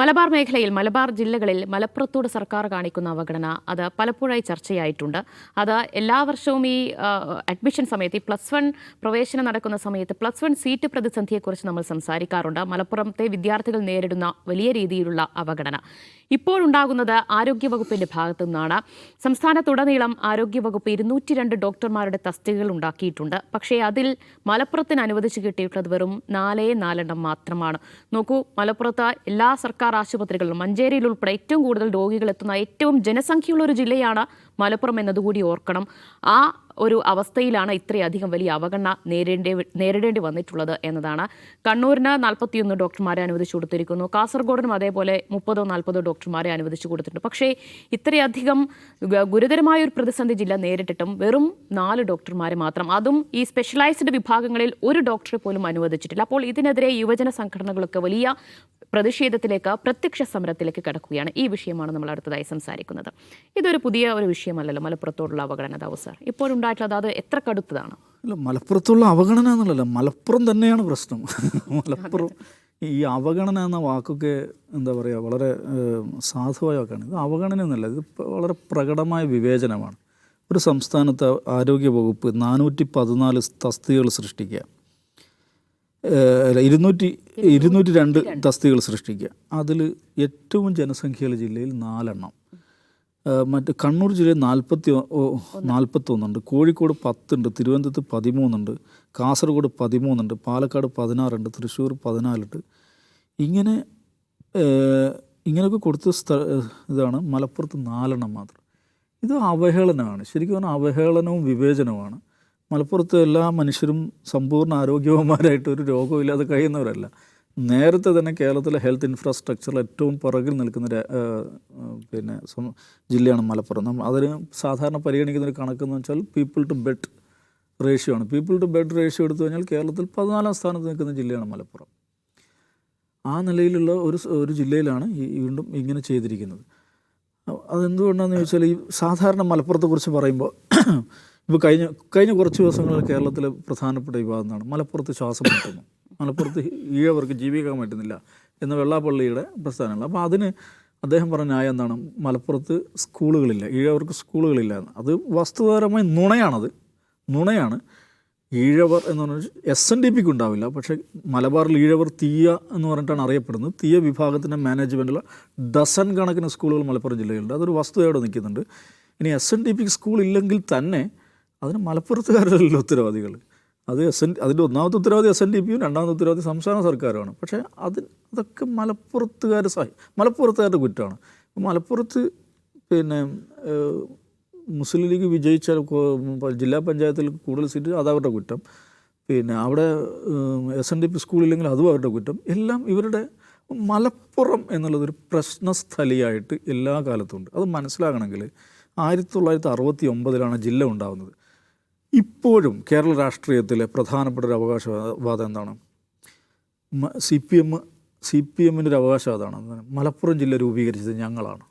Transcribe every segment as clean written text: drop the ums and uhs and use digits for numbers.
മലബാർ മേഖലയിൽ മലബാർ ജില്ലകളിൽ മലപ്പുറത്തോട് സർക്കാർ കാണിക്കുന്ന അവഗണന അത് പലപ്പോഴായി ചർച്ചയായിട്ടുണ്ട്. അത് എല്ലാ വർഷവും ഈ അഡ്മിഷൻ സമയത്ത് ഈ +1 പ്രവേശനം നടക്കുന്ന സമയത്ത് +1 സീറ്റ് പ്രതിസന്ധിയെക്കുറിച്ച് നമ്മൾ സംസാരിക്കാറുണ്ട്. മലപ്പുറത്തെ വിദ്യാർത്ഥികൾ നേരിടുന്ന വലിയ രീതിയിലുള്ള അവഗണന ഇപ്പോഴുണ്ടാകുന്നത് ആരോഗ്യവകുപ്പിന്റെ ഭാഗത്തു നിന്നാണ്. സംസ്ഥാനത്തുടനീളം ആരോഗ്യവകുപ്പ് 202 ഡോക്ടർമാരുടെ തസ്തികകൾ ഉണ്ടാക്കിയിട്ടുണ്ട്. പക്ഷേ അതിൽ മലപ്പുറത്തിന് അനുവദിച്ചു കിട്ടിയിട്ടുള്ളത് വെറും 4 മാത്രമാണ്. നോക്കൂ, മലപ്പുറത്ത് എല്ലാ സർക്കാർ ആശുപത്രികളിലും മഞ്ചേരിയിൽ ഉൾപ്പെടെ ഏറ്റവും കൂടുതൽ രോഗികൾ എത്തുന്ന ഏറ്റവും ജനസംഖ്യയുള്ള ഒരു ജില്ലയാണ് മലപ്പുറം എന്നതുകൂടി ഓർക്കണം. ആ ഒരു അവസ്ഥയിലാണ് ഇത്രയധികം വലിയ അവഗണന നേരിടേണ്ടി വന്നിട്ടുള്ളത് എന്നതാണ്. കണ്ണൂരിന് 41 ഡോക്ടർമാരെ അനുവദിച്ചു കൊടുത്തിരിക്കുന്നു. കാസർഗോഡിനും അതേപോലെ 30-40 ഡോക്ടർമാരെ അനുവദിച്ചു കൊടുത്തിട്ടുണ്ട്. പക്ഷേ ഇത്രയധികം ഗുരുതരമായ ഒരു പ്രതിസന്ധി ജില്ല നേരിട്ടിട്ടും വെറും 4 ഡോക്ടർമാരെ മാത്രം, അതും ഈ സ്പെഷ്യലൈസ്ഡ് വിഭാഗങ്ങളിൽ ഒരു ഡോക്ടറെ പോലും അനുവദിച്ചിട്ടില്ല. അപ്പോൾ ഇതിനെതിരെ യുവജന സംഘടനകളൊക്കെ വലിയ പ്രതിഷേധത്തിലേക്ക്, പ്രത്യക്ഷ സമരത്തിലേക്ക് കടക്കുകയാണ്. ഈ വിഷയമാണ് നമ്മൾ അടുത്തതായി സംസാരിക്കുന്നത്. ഇതൊരു പുതിയ ഒരു വിഷയമല്ലല്ലോ മലപ്പുറത്തോടുള്ള അവഗണന. സാർ, ഇപ്പോഴുണ്ടായിട്ടുള്ളത് അത് എത്ര കടുത്തതാണ്? അല്ല, മലപ്പുറത്തുള്ള അവഗണന എന്നുള്ളതല്ല, മലപ്പുറം തന്നെയാണ് പ്രശ്നം. മലപ്പുറം ഈ അവഗണന എന്ന വാക്കൊക്കെ എന്താ പറയുക, വളരെ സാധുവായ വാക്കാണ്. ഇത് അവഗണന എന്നല്ല, ഇത് വളരെ പ്രകടമായ വിവേചനമാണ്. ഒരു സംസ്ഥാനത്ത് ആരോഗ്യ വകുപ്പ് 414 തസ്തികകൾ സൃഷ്ടിക്കുക, 202 തസ്തികകൾ സൃഷ്ടിക്കുക. അതിൽ ഏറ്റവും ജനസംഖ്യയുള്ള ജില്ലയിൽ 4 മറ്റ് കണ്ണൂർ ജില്ലയിൽ 41 ഉണ്ട്, കോഴിക്കോട് 10 ഉണ്ട്, തിരുവനന്തപുരത്ത് 13 ഉണ്ട്, കാസർഗോഡ് 13 ഉണ്ട്, പാലക്കാട് 16 ഉണ്ട്, തൃശ്ശൂർ 14 ഉണ്ട്. ഇങ്ങനെയൊക്കെ കൊടുത്ത ഇതാണ്. മലപ്പുറത്ത് 4 മാത്രം. ഇത് അവഹേളനമാണ്. ശരിക്കും പറഞ്ഞാൽ അവഹേളനവും വിവേചനവുമാണ്. മലപ്പുറത്ത് എല്ലാ മനുഷ്യരും സമ്പൂർണ്ണ ആരോഗ്യവാന്മാരായിട്ട് ഒരു രോഗമില്ലാതെ കഴിയുന്നവരല്ല. നേരത്തെ തന്നെ കേരളത്തിലെ ഹെൽത്ത് ഇൻഫ്രാസ്ട്രക്ചറിൽ ഏറ്റവും പുറകിൽ നിൽക്കുന്ന ജില്ലയാണ് മലപ്പുറം. അതിന് സാധാരണ പരിഗണിക്കുന്ന ഒരു കണക്കെന്ന് വെച്ചാൽ പീപ്പിൾ ടു ബെഡ് റേഷ്യോ ആണ്. പീപ്പിൾ ടു ബെഡ് റേഷ്യോ എടുത്തു കഴിഞ്ഞാൽ കേരളത്തിൽ 14ാം സ്ഥാനത്ത് നിൽക്കുന്ന ജില്ലയാണ് മലപ്പുറം. ആ നിലയിലുള്ള ഒരു ജില്ലയിലാണ് വീണ്ടും ഇങ്ങനെ ചെയ്തിരിക്കുന്നത്. അതെന്തുകൊണ്ടാണെന്ന് ചോദിച്ചാൽ, ഈ സാധാരണ മലപ്പുറത്തെക്കുറിച്ച് പറയുമ്പോൾ ഇപ്പോൾ കഴിഞ്ഞ കുറച്ച് ദിവസങ്ങളിൽ കേരളത്തിലെ പ്രധാനപ്പെട്ട വിവാദമാണ് മലപ്പുറത്ത് ശ്വാസം മുട്ടുന്നു, മലപ്പുറത്ത് ഈഴവർക്ക് ജീവിക്കാൻ പറ്റുന്നില്ല എന്ന വെള്ളാപ്പള്ളിയുടെ പ്രസ്ഥാനങ്ങൾ. അപ്പോൾ അതിന് അദ്ദേഹം പറഞ്ഞ ന്യായം എന്താണ്? മലപ്പുറത്ത് സ്കൂളുകളില്ല, ഈഴവർക്ക് സ്കൂളുകളില്ല എന്ന്. അത് വസ്തുതാപരമായി നുണയാണ്. ഈഴവർ എന്ന് പറഞ്ഞാൽ SNDPക്ക് ഉണ്ടാവില്ല, പക്ഷേ മലബാറിൽ ഈഴവർ തീയ എന്ന് പറഞ്ഞിട്ടാണ് അറിയപ്പെടുന്നത്. തീയ വിഭാഗത്തിൻ്റെ മാനേജ്മെൻറ്റുള്ള ഡസൻ കണക്കിന് സ്കൂളുകൾ മലപ്പുറം ജില്ലയിലുണ്ട്. അതൊരു വസ്തുതയോടെ നിൽക്കുന്നുണ്ട്. ഇനി SNDPക്ക് സ്കൂളില്ലെങ്കിൽ തന്നെ അതിന് മലപ്പുറത്തുകാരല്ല ഉത്തരവാദികൾ. അതിൻ്റെ ഒന്നാമത്തെ ഉത്തരവാദി SNDPയും രണ്ടാമത്തെ ഉത്തരവാദി സംസ്ഥാന സർക്കാരുമാണ്. പക്ഷേ അതൊക്കെ മലപ്പുറത്തുകാരുടെ കുറ്റമാണ്. മലപ്പുറത്ത് മുസ്ലിം ലീഗ് വിജയിച്ചാൽ ജില്ലാ പഞ്ചായത്തിൽ കൂടുതൽ സീറ്റ്, അതവരുടെ കുറ്റം. അവിടെ SNDP സ്കൂളില്ലെങ്കിൽ അതും അവരുടെ കുറ്റം. എല്ലാം ഇവരുടെ മലപ്പുറം എന്നുള്ളതൊരു പ്രശ്നസ്ഥലിയായിട്ട് എല്ലാ കാലത്തും ഉണ്ട്. അത് മനസ്സിലാകണമെങ്കിൽ 1969 ജില്ല ഉണ്ടാകുന്നത്. ഇപ്പോഴും കേരള രാഷ്ട്രീയത്തിലെ പ്രധാനപ്പെട്ട ഒരു അവകാശവാദം എന്താണ്? CPMൻ്റെ ഒരു അവകാശവാദമാണ് മലപ്പുറം ജില്ല രൂപീകരിച്ചത് ഞങ്ങളാണ്.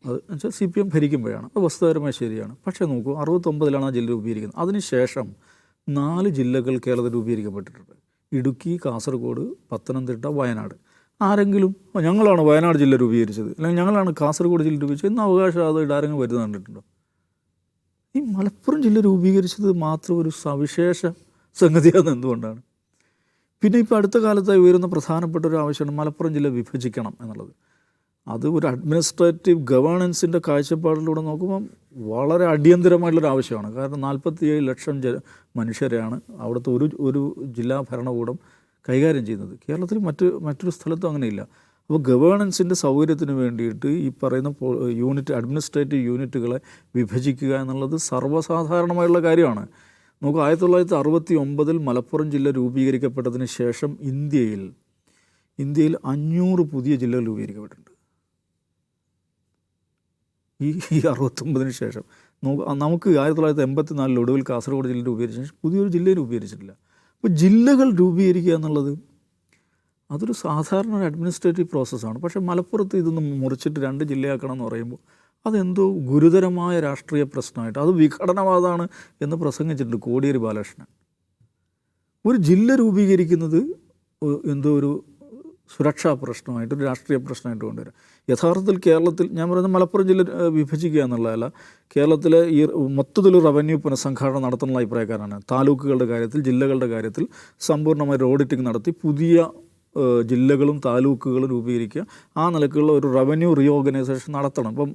അത് വെച്ചാൽ CPM ഭരിക്കുമ്പോഴാണ്. അത് വസ്തുതാപരമായി ശരിയാണ്. പക്ഷേ നോക്കൂ, 69 ആ ജില്ല രൂപീകരിക്കുന്നത്. അതിനുശേഷം 4 ജില്ലകൾ കേരളത്തിൽ രൂപീകരിക്കപ്പെട്ടിട്ടുണ്ട്: ഇടുക്കി, കാസർഗോഡ്, പത്തനംതിട്ട, വയനാട്. ആരെങ്കിലും ഞങ്ങളാണ് വയനാട് ജില്ല രൂപീകരിച്ചത്, അല്ലെങ്കിൽ ഞങ്ങളാണ് കാസർഗോഡ് ജില്ല രൂപീകരിച്ചത് എന്ന് അവകാശവാദമായിട്ട് ആരെങ്കിലും വരുന്നത് കണ്ടിട്ടുണ്ടോ? ഈ മലപ്പുറം ജില്ല രൂപീകരിച്ചത് മാത്രം ഒരു സവിശേഷ സംഗതിയാണെന്ന് എന്തുകൊണ്ടാണ്? പിന്നെ ഇപ്പോൾ അടുത്ത കാലത്തായി ഉയരുന്ന പ്രധാനപ്പെട്ട ഒരു ആവശ്യമാണ് മലപ്പുറം ജില്ല വിഭജിക്കണം എന്നുള്ളത്. അത് ഒരു അഡ്മിനിസ്ട്രേറ്റീവ് ഗവേണൻസിൻ്റെ കാഴ്ചപ്പാടിലൂടെ നോക്കുമ്പം വളരെ അടിയന്തരമായിട്ടുള്ളൊരു ആവശ്യമാണ്. കാരണം 47 ലക്ഷം മനുഷ്യരെയാണ് അവിടുത്തെ ഒരു ജില്ലാ ഭരണകൂടം കൈകാര്യം ചെയ്യുന്നത്. കേരളത്തിൽ മറ്റൊരു സ്ഥലത്തും അങ്ങനെയില്ല. അപ്പോൾ ഗവേണൻസിൻ്റെ സൗകര്യത്തിന് വേണ്ടിയിട്ട് ഈ പറയുന്ന അഡ്മിനിസ്ട്രേറ്റീവ് യൂണിറ്റുകളെ വിഭജിക്കുക എന്നുള്ളത് സർവ്വസാധാരണമായുള്ള കാര്യമാണ്. നമുക്ക് 1969 മലപ്പുറം ജില്ല രൂപീകരിക്കപ്പെട്ടതിന് ശേഷം ഇന്ത്യയിൽ 500 പുതിയ ജില്ലകൾ രൂപീകരിക്കപ്പെട്ടിട്ടുണ്ട്. ഈ 69 ശേഷം നമുക്ക് 1984 ഒടുവിൽ കാസർഗോഡ് ജില്ല രൂപീകരിച്ച ശേഷം പുതിയൊരു ജില്ലയെ രൂപീകരിച്ചിട്ടില്ല. അപ്പോൾ ജില്ലകൾ രൂപീകരിക്കുക എന്നുള്ളത് അതൊരു സാധാരണ അഡ്മിനിസ്ട്രേറ്റീവ് പ്രോസസ്സാണ്. പക്ഷേ മലപ്പുറത്ത് ഇതൊന്ന് മുറിച്ചിട്ട് 2 ജില്ലയാക്കണം എന്ന് പറയുമ്പോൾ അതെന്തോ ഗുരുതരമായ രാഷ്ട്രീയ പ്രശ്നമായിട്ട്, അത് വിഘടനവാദമാണ് എന്ന് പ്രസംഗിച്ചിട്ടുണ്ട് കോടിയേരി ബാലകൃഷ്ണൻ. ഒരു ജില്ല രൂപീകരിക്കുന്നത് എന്തോ ഒരു സുരക്ഷാ പ്രശ്നമായിട്ട്, ഒരു രാഷ്ട്രീയ പ്രശ്നമായിട്ട് കൊണ്ടുവരിക. യഥാർത്ഥത്തിൽ കേരളത്തിൽ ഞാൻ പറയുന്നത് മലപ്പുറം ജില്ല വിഭജിക്കുക എന്നുള്ളതല്ല, കേരളത്തിലെ ഈ മൊത്തത്തിൽ റവന്യൂ പുനഃസംഘാടനം നടത്തുന്നുള്ള അഭിപ്രായക്കാരാണ്. താലൂക്കുകളുടെ കാര്യത്തിൽ, ജില്ലകളുടെ കാര്യത്തിൽ സമ്പൂർണ്ണമായി ഓഡിറ്റിംഗ് നടത്തി പുതിയ ജില്ലകളും താലൂക്കുകളും രൂപീകരിക്കുക. ആ നിലക്കുള്ള ഒരു റവന്യൂ റീഓർഗനൈസേഷൻ നടത്തണം. ഇപ്പം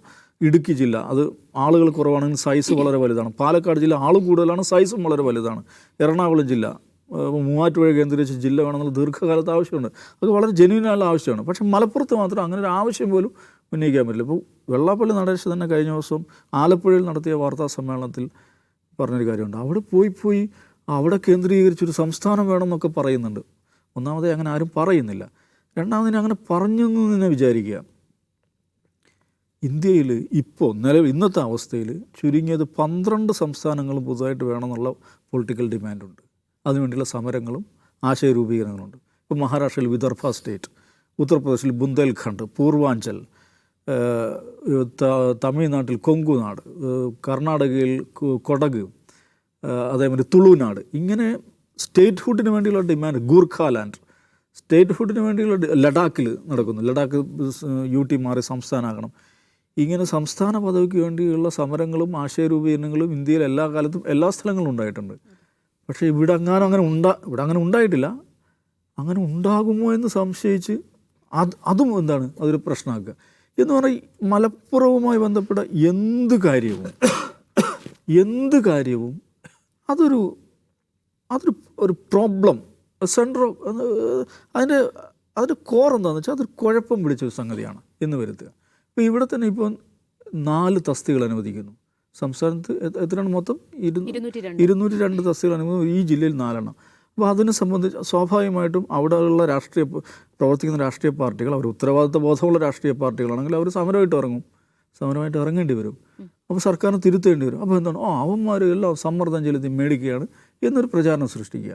ഇടുക്കി ജില്ല, അത് ആളുകൾ കുറവാണെങ്കിൽ സൈസ് വളരെ വലുതാണ്. പാലക്കാട് ജില്ല ആൾ കൂടുതലാണ്, സൈസും വളരെ വലുതാണ്. എറണാകുളം ജില്ല, മൂവാറ്റുപുഴ കേന്ദ്രീകരിച്ച് ജില്ല വേണമെന്നുള്ള ദീർഘകാലത്ത് ആവശ്യമുണ്ട്. അത് വളരെ ജെന്യൂനായുള്ള ആവശ്യമാണ്. പക്ഷേ മലപ്പുറത്ത് മാത്രം അങ്ങനെ ഒരു ആവശ്യം പോലും ഉന്നയിക്കാൻ പറ്റില്ല. ഇപ്പോൾ വെള്ളാപ്പള്ളി നടേശ് തന്നെ കഴിഞ്ഞ ദിവസം ആലപ്പുഴയിൽ നടത്തിയ വാർത്താ സമ്മേളനത്തിൽ പറഞ്ഞൊരു കാര്യമുണ്ട്. അവിടെ പോയി അവിടെ കേന്ദ്രീകരിച്ചൊരു സംസ്ഥാനം വേണമെന്നൊക്കെ പറയുന്നുണ്ട്. ഒന്നാമതേ അങ്ങനെ ആരും പറയുന്നില്ല. രണ്ടാമതിന് അങ്ങനെ പറഞ്ഞു എന്ന് തന്നെ വിചാരിക്കുക. ഇന്ത്യയിൽ ഇപ്പോൾ ഇന്നത്തെ അവസ്ഥയിൽ ചുരുങ്ങിയത് 12 സംസ്ഥാനങ്ങളും പുതുതായിട്ട് വേണമെന്നുള്ള പൊളിറ്റിക്കൽ ഡിമാൻഡുണ്ട്. അതിനുവേണ്ടിയുള്ള സമരങ്ങളും ആശയരൂപീകരണങ്ങളുണ്ട്. ഇപ്പോൾ മഹാരാഷ്ട്രയിൽ വിദർഭ സ്റ്റേറ്റ്, ഉത്തർപ്രദേശിൽ ബുന്ദേൽഖണ്ഡ്, പൂർവാഞ്ചൽ, തമിഴ്നാട്ടിൽ കൊങ്കുനാട്, കർണാടകയിൽ കൊടക്, അതേമാതിരി തുളുനാട്, ഇങ്ങനെ സ്റ്റേറ്റ്ഹുഡിന് വേണ്ടിയുള്ള ഡിമാൻഡ്. ഗൂർഖാലാൻഡ് സ്റ്റേറ്റ്ഹുഡിന് വേണ്ടിയുള്ള ലഡാക്കിൽ നടക്കുന്നു. ലഡാക്ക് UT മാറി സംസ്ഥാനമാകണം. ഇങ്ങനെ സംസ്ഥാന പദവിക്ക് വേണ്ടിയുള്ള സമരങ്ങളും ആശയരൂപീകരണങ്ങളും ഇന്ത്യയിൽ എല്ലാ കാലത്തും എല്ലാ സ്ഥലങ്ങളും ഉണ്ടായിട്ടുണ്ട്. പക്ഷേ ഇവിടെ അങ്ങനെ ഉണ്ടായിട്ടില്ല. അങ്ങനെ ഉണ്ടാകുമോ എന്ന് സംശയിച്ച് അതും എന്താണ് അതൊരു പ്രശ്നമാക്കുക എന്ന് പറഞ്ഞാൽ മലപ്പുറവുമായി ബന്ധപ്പെട്ട എന്ത് കാര്യവും അതൊരു ഒരു പ്രോബ്ലം സെൻട്രൽ അതിൻ്റെ കോർ എന്താണെന്ന് വെച്ചാൽ അതൊരു കുഴപ്പം പിടിച്ചൊരു സംഗതിയാണ് എന്ന് വരുത്തുക. ഇപ്പോൾ ഇവിടെ തന്നെ ഇപ്പോൾ 4 തസ്തികകൾ അനുവദിക്കുന്നു. സംസ്ഥാനത്ത് എത്രയാണ് മൊത്തം? 202 തസ്തികകൾ അനുവദിക്കുന്നു. ഈ ജില്ലയിൽ 4 എണ്ണം. അപ്പോൾ അതിനെ സംബന്ധിച്ച് സ്വാഭാവികമായിട്ടും അവിടെയുള്ള പ്രവർത്തിക്കുന്ന രാഷ്ട്രീയ പാർട്ടികൾ, അവർ ഉത്തരവാദിത്വ ബോധമുള്ള രാഷ്ട്രീയ പാർട്ടികളാണെങ്കിൽ അവർ സമരമായിട്ട് ഇറങ്ങേണ്ടി വരും. അപ്പോൾ സർക്കാരിന് തിരുത്തേണ്ടി വരും. അപ്പോൾ എന്താണ്, അവന്മാർ എല്ലാം സമ്മർദ്ദം ചെലുത്തി മേടിക്കുകയാണ് എന്നൊരു പ്രചാരണം സൃഷ്ടിക്കുക.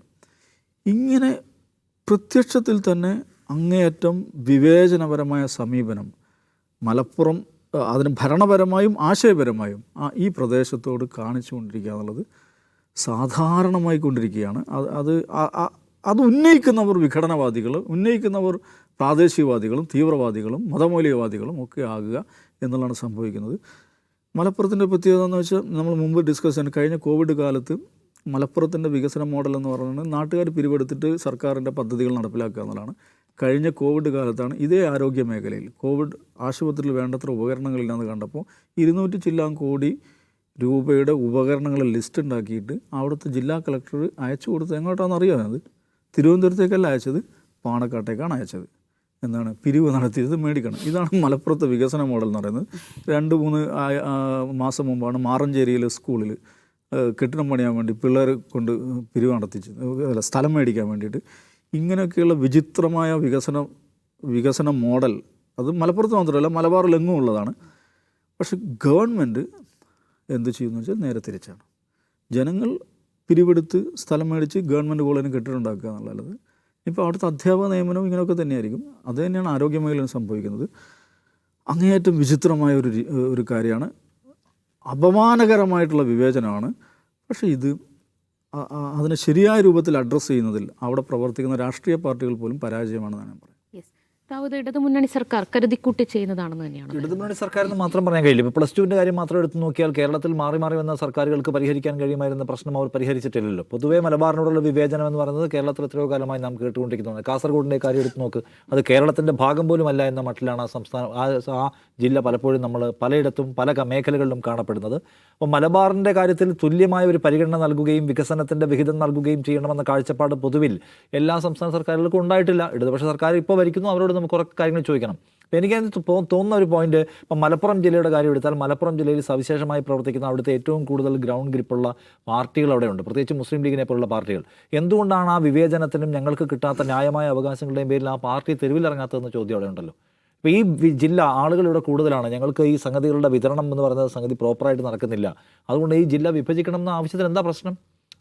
ഇങ്ങനെ പ്രത്യക്ഷത്തിൽ തന്നെ അങ്ങേയറ്റം വിവേചനപരമായ സമീപനം മലപ്പുറം അതിന് ഭരണപരമായും ആശയപരമായും ഈ പ്രദേശത്തോട് കാണിച്ചുകൊണ്ടിരിക്കുക എന്നുള്ളത് സാധാരണമായിക്കൊണ്ടിരിക്കുകയാണ്. അത് ഉന്നയിക്കുന്നവർ വിഘടനവാദികൾ, ഉന്നയിക്കുന്നവർ പ്രാദേശികവാദികളും തീവ്രവാദികളും മതമൗലികവാദികളും ഒക്കെ ആകുക എന്നുള്ളതാണ് സംഭവിക്കുന്നത്. മലപ്പുറത്തിൻ്റെ പ്രത്യേകത എന്ന് വെച്ചാൽ നമ്മൾ മുമ്പ് ഡിസ്കസ് ചെയ്യാൻ കഴിഞ്ഞ കോവിഡ് കാലത്ത് മലപ്പുറത്തിൻ്റെ വികസന മോഡൽ എന്ന് പറയുന്നത് നാട്ടുകാർ പിരിവെടുത്തിട്ട് സർക്കാരിൻ്റെ പദ്ധതികൾ നടപ്പിലാക്കുക എന്നുള്ളതാണ്. കഴിഞ്ഞ കോവിഡ് കാലത്താണ് ഇതേ ആരോഗ്യ മേഖലയിൽ കോവിഡ് ആശുപത്രിയിൽ വേണ്ടത്ര ഉപകരണങ്ങളില്ലെന്ന് കണ്ടപ്പോൾ 200 ചില്ലാൻ കോടി രൂപയുടെ ഉപകരണങ്ങളുടെ ലിസ്റ്റ് ഉണ്ടാക്കിയിട്ട് അവിടുത്തെ ജില്ലാ കളക്ടർ അയച്ചു കൊടുത്തത് എങ്ങോട്ടാണെന്ന് അറിയാമത്? തിരുവനന്തപുരത്തേക്കല്ല അയച്ചത്, പാണക്കാട്ടേക്കാണ് അയച്ചത്. എന്താണ്, പിരിവ് നടത്തിയത് മേടിക്കണം. ഇതാണ് മലപ്പുറത്തെ വികസന മോഡൽ എന്ന് പറയുന്നത്. 2-3 മാസം മുമ്പാണ് മാറഞ്ചേരിയിലെ സ്കൂളിൽ കെട്ടിടം പണിയാൻ വേണ്ടി പിള്ളേർ കൊണ്ട് പിരിവ് നടത്തിച്ചത്, സ്ഥലം മേടിക്കാൻ വേണ്ടിയിട്ട്. ഇങ്ങനെയൊക്കെയുള്ള വിചിത്രമായ വികസന മോഡൽ അത് മലപ്പുറത്ത് മാത്രമല്ല മലബാറിലെങ്ങും ഉള്ളതാണ്. പക്ഷെ ഗവൺമെൻറ് എന്ത് ചെയ്യുമെന്ന് വെച്ചാൽ നേരെ തിരിച്ചാണ്. ജനങ്ങൾ പിരിവെടുത്ത് സ്ഥലം മേടിച്ച് ഗവൺമെൻറ് കോളേജിന് കെട്ടിടം ഉണ്ടാക്കുക എന്നുള്ളത്. ഇപ്പോൾ അവിടുത്തെ അധ്യാപക നിയമനവും ഇങ്ങനെയൊക്കെ തന്നെയായിരിക്കും. അത് തന്നെയാണ് ആരോഗ്യ മേഖലയിൽ സംഭവിക്കുന്നത്. അങ്ങേയറ്റം വിചിത്രമായ ഒരു കാര്യമാണ്, അപമാനകരമായിട്ടുള്ള വിവേചനമാണ്. പക്ഷേ ഇത് അതിനെ ശരിയായ രൂപത്തിൽ അഡ്രസ്സ് ചെയ്യുന്നതിൽ അവിടെ പ്രവർത്തിക്കുന്ന രാഷ്ട്രീയ പാർട്ടികൾ പോലും പരാജയമാണെന്നാണ് ഞാൻ പറയുന്നത്. ദാവൂദ്, ഇടതുമുന്നണി സർക്കാർ കരുതിക്കൂട്ടി ചെയ്യുന്നതാണെന്ന് തന്നെയാണ്. ഇടതുമുന്നണി സർക്കാരെന്ന് മാത്രം പറയാൻ കഴിയില്ല. ഇപ്പോൾ +2ൻ്റെ കാര്യം മാത്രം എടുത്ത് നോക്കിയാൽ കേരളത്തിൽ മാറി വന്ന സർക്കാരുകൾക്ക് പരിഹരിക്കാൻ കഴിയുമായിരുന്ന പ്രശ്നം അവർ പരിഹരിച്ചിട്ടില്ലല്ലോ. പൊതുവേ മലബാറിനോടുള്ള വിവേചനം എന്ന് പറയുന്നത് കേരളത്തിൽ എത്രയോ കാലമായി നാം കേട്ടുകൊണ്ടിരിക്കുന്നതാണ്. കാസർഗോഡിൻ്റെ കാര്യം എടുത്ത് നോക്ക്, അത് കേരളത്തിൻ്റെ ഭാഗം പോലും അല്ല എന്ന മട്ടിലാണ് ആ ജില്ല പലപ്പോഴും നമ്മൾ പലയിടത്തും പല മേഖലകളിലും കാണപ്പെടുന്നത്. അപ്പോൾ മലബാറിൻ്റെ കാര്യത്തിൽ തുല്യമായ ഒരു പരിഗണന നൽകുകയും വികസനത്തിൻ്റെ വിഹിതം നൽകുകയും ചെയ്യണമെന്ന കാഴ്ചപ്പാട് പൊതുവിൽ എല്ലാ സംസ്ഥാന സർക്കാരുകൾക്കും ഉണ്ടായിട്ടില്ല. ഇടതുപക്ഷ സർക്കാർ ഇപ്പോൾ ഭരിക്കുന്നു, അവരോട് നമുക്ക് കുറേ കാര്യങ്ങൾ ചോദിക്കണം. അപ്പോൾ എനിക്ക് തോന്നുന്ന ഒരു പോയിന്റ്, ഇപ്പം മലപ്പുറം ജില്ലയുടെ കാര്യം എടുത്താൽ മലപ്പുറം ജില്ലയിൽ സവിശേഷമായി പ്രവർത്തിക്കുന്ന അവിടുത്തെ ഏറ്റവും കൂടുതൽ ഗ്രൗണ്ട് ഗ്രിപ്പുള്ള പാർട്ടികൾ അവിടെയുണ്ട്, പ്രത്യേകിച്ച് മുസ്ലിം ലീഗിനെ പോലുള്ള പാർട്ടികൾ. എന്തുകൊണ്ടാണ് ആ വിവേചനത്തിനും ഞങ്ങൾക്ക് കിട്ടാത്ത ന്യായമായ അവകാശങ്ങളുടെയും പേരിൽ ആ പാർട്ടി തെരുവിലിറങ്ങാത്തതെന്ന ചോദ്യം അവിടെ ഉണ്ടല്ലോ. അപ്പോൾ ഈ ജില്ല ആളുകൾ ഇവിടെ കൂടുതലാണ്, ഞങ്ങൾക്ക് ഈ സംഗതികളുടെ വിതരണം എന്ന് പറയുന്ന സംഗതി പ്രോപ്പറായിട്ട് നടക്കുന്നില്ല, അതുകൊണ്ട് ഈ ജില്ല വിഭജിക്കണം എന്ന ആവശ്യത്തിന് എന്താ പ്രശ്നം?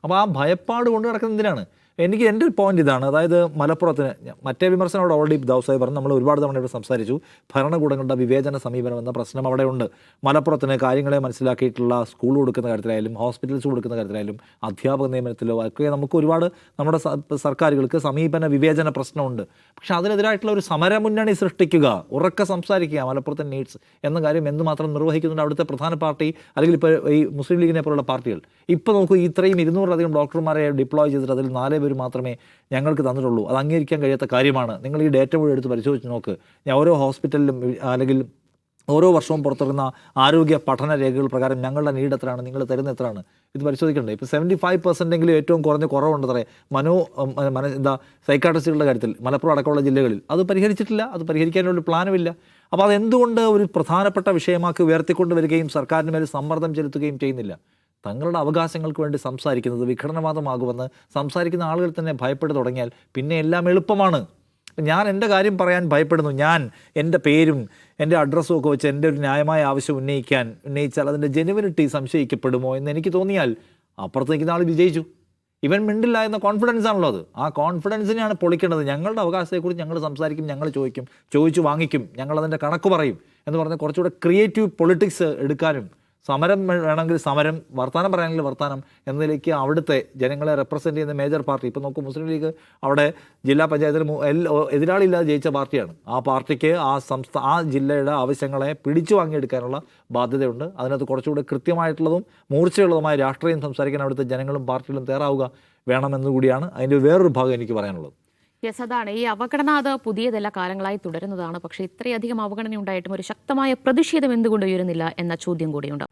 അപ്പോൾ ആ ഭയപ്പാട് കൊണ്ട് നടക്കുന്നത് എന്തിനാണ്? എനിക്ക് എൻ്റെ ഒരു പോയിന്റ് ഇതാണ്. അതായത് മലപ്പുറത്തിന് മറ്റേ വിമർശനം അവിടെ ഓൾറെഡി ദാവസായി പറഞ്ഞു, നമ്മൾ ഒരുപാട് തവണ ഇവിടെ സംസാരിച്ചു. ഭരണകൂടങ്ങളുടെ വിവേചന സമീപനം എന്ന പ്രശ്നം അവിടെ ഉണ്ട്. മലപ്പുറത്തിന് കാര്യങ്ങളെ മനസ്സിലാക്കിയിട്ടുള്ള സ്കൂൾ കൊടുക്കുന്ന കാര്യത്തിലായാലും ഹോസ്പിറ്റൽസ് കൊടുക്കുന്ന കാര്യത്തിലായാലും അധ്യാപക നിയമനത്തിലോ ഒക്കെ നമുക്ക് ഒരുപാട് നമ്മുടെ സർക്കാരുകൾക്ക് സമീപന വിവേചന പ്രശ്നമുണ്ട്. പക്ഷേ അതിനെതിരായിട്ടുള്ള ഒരു സമരമുന്നണി സൃഷ്ടിക്കുക, ഉറക്കെ സംസാരിക്കുക മലപ്പുറത്തെ നീഡ്സ് എന്ന കാര്യം എന്തുമാത്രം നിർവഹിക്കുന്നുണ്ട് അവിടുത്തെ പ്രധാന പാർട്ടി, അല്ലെങ്കിൽ ഇപ്പോൾ ഈ മുസ്ലിം ലീഗിനെ പോലുള്ള പാർട്ടികൾ. ഇപ്പോൾ നോക്കൂ, ഇത്രയും 200-ലധികം ഡോക്ടർമാരെ ഡിപ്ലോയ് ചെയ്തിട്ട് അതിൽ 4 പേര് മാത്രമേ ഞങ്ങൾക്ക് തന്നിട്ടുള്ളൂ. അത് അംഗീകരിക്കാൻ കഴിയാത്ത കാര്യമാണ്. നിങ്ങൾ ഈ ഡേറ്റ മുഴുവൻ എടുത്ത് പരിശോധിച്ച് നോക്ക്. ഞാൻ ഓരോ ഹോസ്പിറ്റലിലും അല്ലെങ്കിൽ ഓരോ വർഷവും പുറത്തിറങ്ങുന്ന ആരോഗ്യ പഠന രേഖകൾ പ്രകാരം ഞങ്ങളുടെ നീഡ് എത്രയാണ്, നിങ്ങൾ തരുന്ന എത്രയാണ്, ഇത് പരിശോധിക്കണ്ടേ? ഇപ്പോൾ 75% ഏറ്റവും കുറവുണ്ട് അത്രേ സൈക്കാട്രിസ്റ്റുകളുടെ കാര്യത്തിൽ മലപ്പുറം അടക്കമുള്ള ജില്ലകളിൽ. അത് പരിഹരിച്ചിട്ടില്ല, അത് പരിഹരിക്കാനുള്ള പ്ലാനുമില്ല. അപ്പോൾ അതെന്തുകൊണ്ട് ഒരു പ്രധാനപ്പെട്ട വിഷയമാക്കി ഉയർത്തിക്കൊണ്ട് വരികയും സർക്കാരിന് മേൽ സമ്മർദ്ദം ചെലുത്തുകയും ചെയ്യുന്നില്ല? തങ്ങളുടെ അവകാശങ്ങൾക്ക് വേണ്ടി സംസാരിക്കുന്നത് വിഘടനവാദമാകുമെന്ന് സംസാരിക്കുന്ന ആളുകൾ തന്നെ ഭയപ്പെട്ടു തുടങ്ങിയാൽ പിന്നെ എല്ലാം എളുപ്പമാണ്. ഞാൻ എൻ്റെ കാര്യം പറയാൻ ഭയപ്പെടുന്നു. ഞാൻ എൻ്റെ പേരും എൻ്റെ അഡ്രസ്സും ഒക്കെ വെച്ച് എൻ്റെ ഒരു ന്യായമായ ആവശ്യം ഉന്നയിച്ചാൽ അതിൻ്റെ ജെനുവിനിറ്റി സംശയിക്കപ്പെടുമോ എന്ന് എനിക്ക് തോന്നിയാൽ അപ്പുറത്ത് നിൽക്കുന്ന ആൾ വിജയിച്ചു. ഇവൻ മിണ്ടില്ല എന്ന കോൺഫിഡൻസ് ആണല്ലോ അത്. ആ കോൺഫിഡൻസിനെയാണ് പൊളിക്കേണ്ടത്. ഞങ്ങളുടെ അവകാശത്തെക്കുറിച്ച് ഞങ്ങൾ സംസാരിക്കും, ഞങ്ങൾ ചോദിച്ചു വാങ്ങിക്കും, ഞങ്ങളതിൻ്റെ കണക്ക് പറയും എന്ന് പറഞ്ഞ് കുറച്ചുകൂടെ ക്രിയേറ്റീവ് പൊളിറ്റിക്സ് എടുക്കാനും, സമരം വേണമെങ്കിൽ സമരം, വർത്തമാനം പറയാനെങ്കിൽ വർത്തമാനം എന്നതിലേക്ക് അവിടുത്തെ ജനങ്ങളെ റെപ്രസെൻറ്റ് ചെയ്യുന്ന മേജർ പാർട്ടി, ഇപ്പോൾ നോക്കൂ മുസ്ലിം ലീഗ് അവിടെ ജില്ലാ പഞ്ചായത്തിൽ എതിരാളിയില്ലാതെ ജയിച്ച പാർട്ടിയാണ്. ആ പാർട്ടിക്ക് ആ ജില്ലയുടെ ആവശ്യങ്ങളെ പിടിച്ചു വാങ്ങിയെടുക്കാനുള്ള ബാധ്യതയുണ്ട്. അതിനകത്ത് കുറച്ചുകൂടി കൃത്യമായിട്ടുള്ളതും മൂർച്ചയുള്ളതുമായ രാഷ്ട്രീയം സംസാരിക്കാൻ അവിടുത്തെ ജനങ്ങളും പാർട്ടികളും തയ്യാറാവുക വേണമെന്നുകൂടിയാണ് അതിൻ്റെ വേറൊരു ഭാഗം എനിക്ക് പറയാനുള്ളത്. യെസ്, അതാണ് ഈ അവഗണന. അത് പുതിയതല്ല, കാലങ്ങളായി തുടരുന്നതാണ്. പക്ഷേ ഇത്രയധികം അവഗണന ഉണ്ടായിട്ടും ഒരു ശക്തമായ പ്രതിഷേധം എന്തുകൊണ്ട് ഉയരുന്നില്ല എന്ന ചോദ്യം കൂടിയുണ്ട്.